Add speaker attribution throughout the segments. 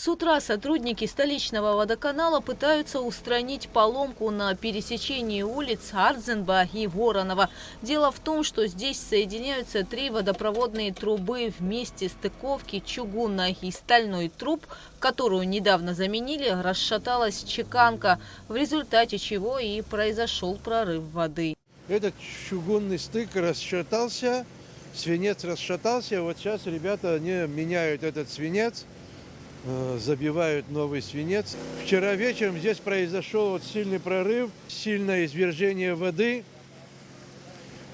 Speaker 1: С утра сотрудники столичного водоканала пытаются устранить поломку на пересечении улиц Ардзенба и Воронова. Дело в том, что здесь соединяются три водопроводные трубы. Вместе стыковки чугунной и стальной труб, которую недавно заменили, расшаталась чеканка, в результате чего и произошел прорыв воды.
Speaker 2: Этот чугунный стык расшатался, свинец расшатался. Вот сейчас ребята они меняют этот свинец. Забивают новый свинец. Вчера вечером здесь произошел вот сильный прорыв, сильное извержение воды.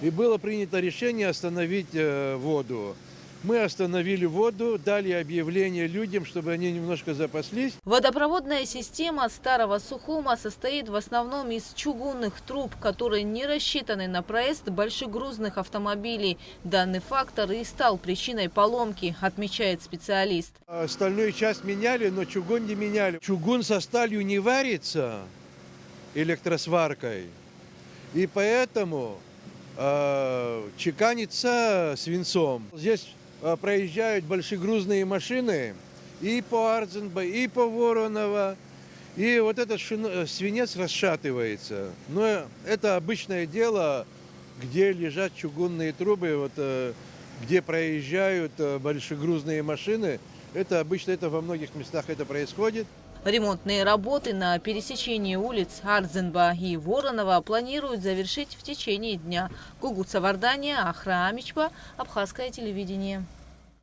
Speaker 2: И было принято решение остановить воду. Мы остановили воду, дали объявление людям, чтобы они немножко запаслись.
Speaker 1: Водопроводная система старого Сухума состоит в основном из чугунных труб, которые не рассчитаны на проезд большегрузных автомобилей. Данный фактор и стал причиной поломки, отмечает специалист.
Speaker 2: Остальную часть меняли, но чугун не меняли. Чугун со сталью не варится электросваркой, и поэтому чеканится свинцом. Здесь проезжают большегрузные машины и по Ардзенба, и по Воронова. И вот этот свинец расшатывается. Но это обычное дело, где лежат чугунные трубы, вот, где проезжают большегрузные машины. Это обычно, это во многих местах это происходит.
Speaker 1: Ремонтные работы на пересечении улиц Ардзенба и Воронова планируют завершить в течение дня. Гугут Савардания, Ахра Амичпа, Абхазское телевидение.